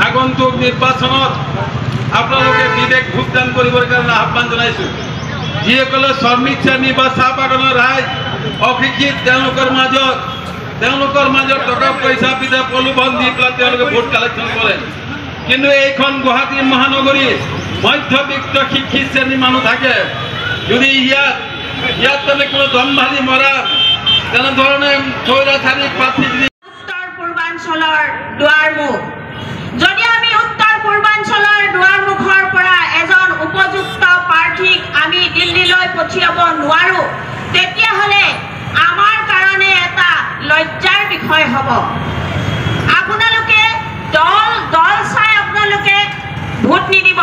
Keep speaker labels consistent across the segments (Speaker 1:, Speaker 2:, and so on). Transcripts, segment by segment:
Speaker 1: আগন্তুক নিৰ্বাচনত আপোনালোকে বিবেক ভোটদান কৰিবৰ কাৰণে আহ্বান জনাইছোঁ। যিসকলে শ্ৰমিক শ্ৰেণী বা চাহ বাগানৰ ৰাইজ অশিক্ষিত তেওঁলোকৰ মাজত টকা পইচা পিঠা প্ৰলোভন দি পেলাই তেওঁলোকে ভোট কালেকশ্যন কৰে। কিন্তু এইখন গুৱাহাটী মহানগৰীত মধ্যবিত্ত শিক্ষিত শ্ৰেণীৰ মানুহ থাকে। যদি ইয়াত তেনে কোনো দম্ভালি মৰা তেনেধৰণে স্বৈৰাচাৰী প্ৰাৰ্থী
Speaker 2: উত্তৰ পূৰ্বাঞ্চলৰ দুৱাৰমুখ, যদি আমি উত্তৰ পূৰ্বাঞ্চলৰ দুৱাৰমুখৰ পৰা এজন উপযুক্ত প্ৰাৰ্থীক আমি দিল্লীলৈ পঠিয়াব নোৱাৰো, তেতিয়াহ'লে আমাৰ কাৰণে এটা লজ্জাৰ বিষয় হ'ব। আপোনালোকে দল চাই আপোনালোকে ভোট নিদিব।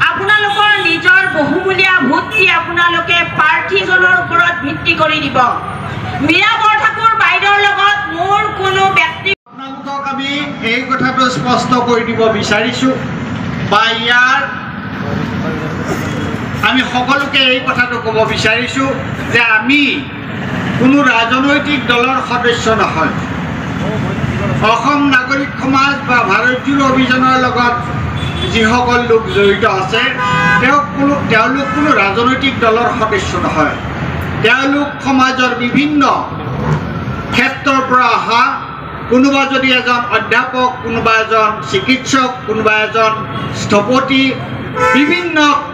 Speaker 2: আপোনালোকৰ নিজৰ বহুমূলীয়া ভোট দি আপোনালোকে প্ৰাৰ্থীজনৰ ওপৰত ভিত্তি কৰি দিব। মীৰা বৰঠাকুৰ বাইদেউৰ লগত মোৰ কোনো ব্যক্তি
Speaker 3: আপোনালোকক আমি এই কথাটো স্পষ্ট কৰি দিব বিচাৰিছোঁ বা আমি সকলোকে এই কথাটো ক'ব বিচাৰিছোঁ যে আমি কোনো ৰাজনৈতিক দলৰ সদস্য নহয়। অসম নাগৰিক সমাজ বা ভাৰত জোড়ো অভিযানৰ লগত যিসকল লোক জড়িত আছে তেওঁলোক কোনো ৰাজনৈতিক দলৰ সদস্য নহয়। তেওঁলোক সমাজৰ বিভিন্ন ক্ষেত্ৰৰ পৰা অহা, কোনোবা যদি এজন অধ্যাপক, কোনোবা এজন চিকিৎসক, কোনোবা এজন স্থপতি,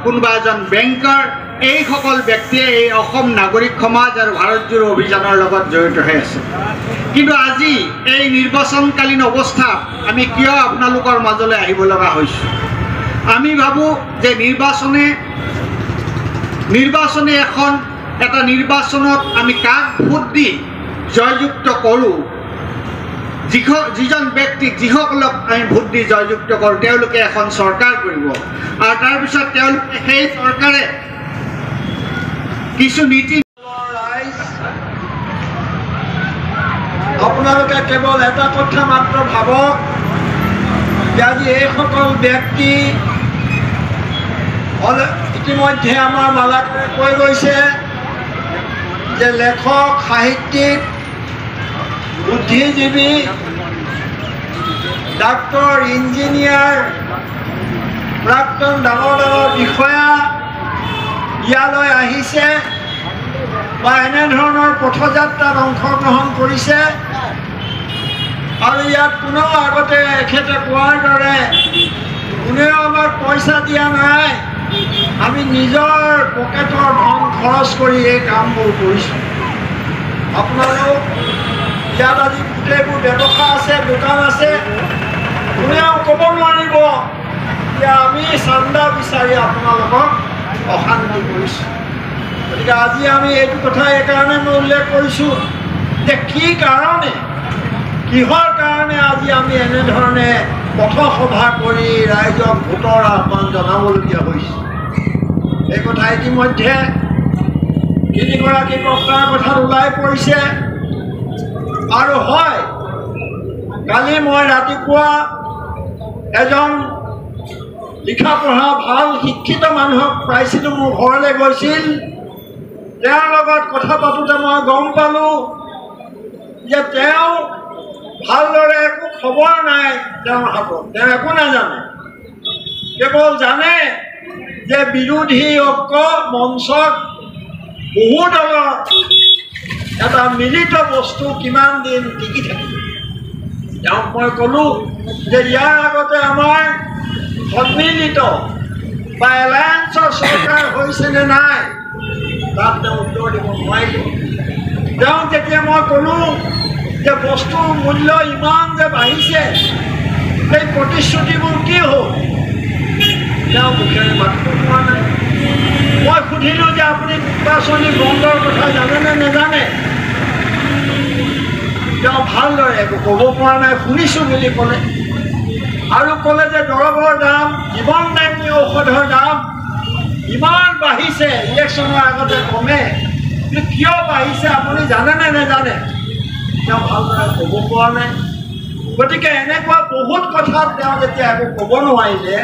Speaker 3: কোনোবা এজন বেংকাৰ, এইসকল ব্যক্তিয়ে এই অসম নাগৰিক সমাজ আৰু ভাৰত জোড়ো অভিযানৰ লগত জড়িত হৈ আছে। কিন্তু আজি এই নিৰ্বাচনকালীন অৱস্থাত আমি কিয় আপোনালোকৰ মাজলৈ আহিব লগা হৈছোঁ? আমি ভাবোঁ যে নিৰ্বাচনে এটা নিৰ্বাচনত আমি কাক ভোট দি জয়যুক্ত কৰোঁ, যিজন ব্যক্তিক যিসকলক আমি ভোট দি জয়যুক্ত কৰোঁ তেওঁলোকে এখন চৰকাৰ কৰিব আৰু তাৰপিছত তেওঁলোকে সেই চৰকাৰে কিছু নীতি আপোনালোকে কেৱল এটা কথা মাত্ৰ ভাবক যে আজি এইসকল ব্যক্তি ইতিমধ্যে আমাৰ মালাকাৰে কৈ গৈছে যে লেখক, সাহিত্যিক, বুদ্ধিজীৱী, ডাক্তৰ, ইঞ্জিনিয়াৰ, প্ৰাক্তন ডাঙৰ বিষয়া ইয়ালৈ আহিছে বা এনেধৰণৰ পথযাত্ৰাত অংশগ্ৰহণ কৰিছে আৰু ইয়াত কোনেও আগতে এখেতে কোৱাৰ দৰে কোনেও আমাক পইচা দিয়া নাই, আমি নিজৰ পকেটৰ ধন খৰচ কৰি এই কামবোৰ কৰিছোঁ। আপোনালোক ইয়াত আজি গোটেইবোৰ ব্যৱসায় আছে, দোকান আছে, কোনেও ক'ব নোৱাৰিব যে আমি চান্দা বিচাৰি আপোনালোকক অশান্তি কৰিছোঁ। গতিকে আজি আমি এইটো কথা এইকাৰণে মই উল্লেখ কৰিছোঁ যে কিহৰ কাৰণে আজি আমি এনেধৰণে পথসভা কৰি ৰাইজক ভোটৰ আহ্বান জনাবলগীয়া হৈছে। এই কথা ইতিমধ্যে তিনিগৰাকী বক্তাৰ কথাত ওলাই পৰিছে আৰু হয়, কালি মই ৰাতিপুৱা এজন লিখা পঢ়া ভাল শিক্ষিত মানুহক পাইছিলোঁ, মোৰ ঘৰলৈ গৈছিল। তেওঁৰ লগত কথা পাতোঁতে মই গম পালোঁ যে তেওঁ ভালদৰে একো খবৰ নাই তেওঁৰ হাতত, তেওঁ একো নাজানে। কেৱল জানে যে বিৰোধী ঐক্য মঞ্চত বহু দলৰ এটা মিলিত বস্তু কিমান দিন টিকি থাকিব। তেওঁক মই ক'লোঁ যে ইয়াৰ আগতে আমাৰ সন্মিলিত বা এলায়েন্সৰ চৰকাৰ হৈছেনে নাই, তাত তেওঁ উত্তৰ দিব নোৱাৰিব। তেওঁক যেতিয়া মই ক'লোঁ যে বস্তুৰ মূল্য ইমান যে বাঢ়িছে, সেই প্ৰতিশ্ৰুতিবোৰ কি হ'ল, তেওঁ মুখেৰে মাতিব পৰা নাই। মই সুধিলোঁ যে আপুনি নিৰ্বাচনী বণ্ডৰ কথা জানেনে নেজানে? তেওঁ ভালদৰে একো ক'ব পৰা নাই, শুনিছোঁ বুলি ক'লে। আৰু ক'লে যে দৰৱৰ দাম, জীৱনদায়িনী ঔষধৰ দাম ইমান বাঢ়িছে, ইলেকশ্যনৰ আগতে কমে, কিন্তু কিয় বাঢ়িছে আপুনি জানেনে নেজানে? তেওঁ ভালদৰে ক'ব পৰা নাই। গতিকে এনেকুৱা বহুত কথাত তেওঁ যেতিয়া একো ক'ব নোৱাৰিলে,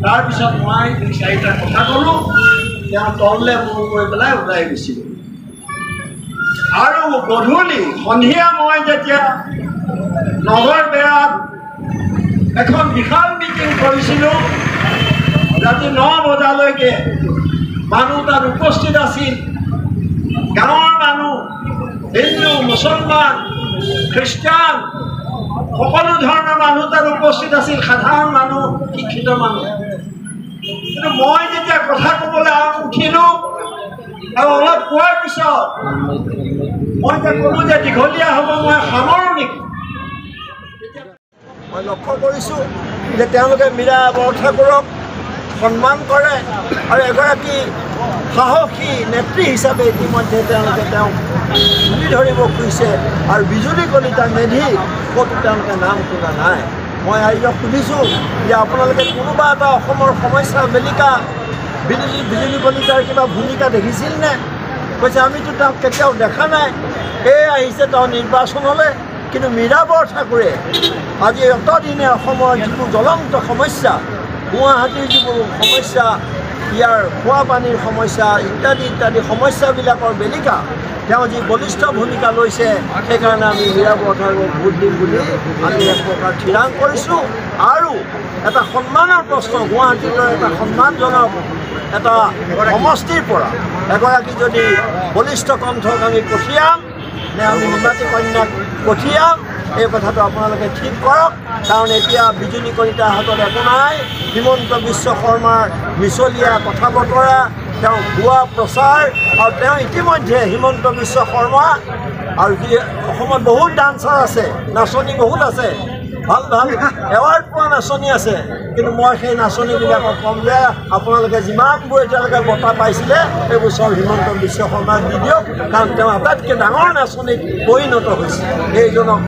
Speaker 3: তাৰপিছত মই 2-4টা কথা ক'লোঁ, তেওঁ তললৈ মূৰ কৰি পেলাই ওলাই গৈছিলোঁ। আৰু গধূলি সন্ধিয়া মই যেতিয়া নগৰ বেৰাত এখন বিশাল মিটিং কৰিছিলোঁ। ৰাতি 9 বজালৈকে মানুহ তাত উপস্থিত আছিল। গাঁৱৰ মানুহ, হিন্দু, মুছলমান, খ্ৰীষ্টান, সকলো ধৰণৰ মানুহ তাত উপস্থিত আছিল। সাধাৰণ মানুহ, শিক্ষিত মানুহ। কিন্তু মই যেতিয়া কথা ক'বলৈ উঠিলোঁ আৰু অলপ কোৱাৰ পিছত মই যে ক'লোঁ যে দীঘলীয়া হ'ব, মই সামৰো নেকি। মই লক্ষ্য কৰিছোঁ যে তেওঁলোকে মীৰা বৰঠাকুৰক সন্মান কৰে আৰু এগৰাকী সাহসী নেত্ৰী হিচাপে ইতিমধ্যে তেওঁলোকে তেওঁক তুলি ধৰিব খুজিছে আৰু বিজুলী কলিতা মেধি ক'তো তেওঁলোকে নাম শুনা নাই। মই ৰাইজক সুধিছোঁ যে আপোনালোকে কোনোবা এটা অসমৰ সমস্যা বেলিকা বিজুলী কলিতাৰ কিবা ভূমিকা দেখিছিল নে? কৈছে আমিতো তেওঁক কেতিয়াও দেখা নাই। এই আহিছে তেওঁ নিৰ্বাচনলৈ, কিন্তু মীৰা বৰঠাকুৰে আজি অতদিনে অসমৰ যিবোৰ জ্বলন্ত সমস্যা, গুৱাহাটীৰ যিবোৰ সমস্যা, ইয়াৰ খোৱা পানীৰ সমস্যা ইত্যাদি ইত্যাদি সমস্যাবিলাকৰ বেলিকা তেওঁ যি বলিষ্ঠ ভূমিকা লৈছে, সেইকাৰণে আমি মীৰা বৰঠাকুৰক ভোট দিম বুলি আমি এক প্ৰকাৰ থিৰাং কৰিছোঁ। আৰু এটা সন্মানৰ প্ৰশ্ন, গুৱাহাটীৰ এটা সন্মানজনক এটা সমষ্টিৰ পৰা এগৰাকী যদি বলিষ্ঠ কণ্ঠক আমি পঠিয়াম নে আমি নিমাতী কন্যাক পঠিয়াম, এই কথাটো আপোনালোকে ঠিক কৰক। কাৰণ এতিয়া বিজুলী কলিতাৰ হাতত একো নাই। হিমন্ত বিশ্ব শৰ্মাৰ মিছলীয়া কথা বতৰা, তেওঁ ভুৱা প্ৰচাৰ, আৰু তেওঁ ইতিমধ্যে হিমন্ত বিশ্ব শৰ্মা আৰু অসমত বহুত ডান্সাৰ আছে, নাচনী বহুত আছে, ভাল ভাল এৱাৰ্ড পোৱা নাচনী আছে। কিন্তু মই সেই নাচনীবিলাকক ক'ম যে আপোনালোকে যিমানবোৰ এতিয়ালৈকে বঁটা পাইছিলে সেইবোৰ চব হিমন্ত বিশ্ব শৰ্মাক দি দিয়ক, কাৰণ তেওঁ আটাইতকৈ ডাঙৰ নাচনীত পৰিণত হৈছে। এইজনক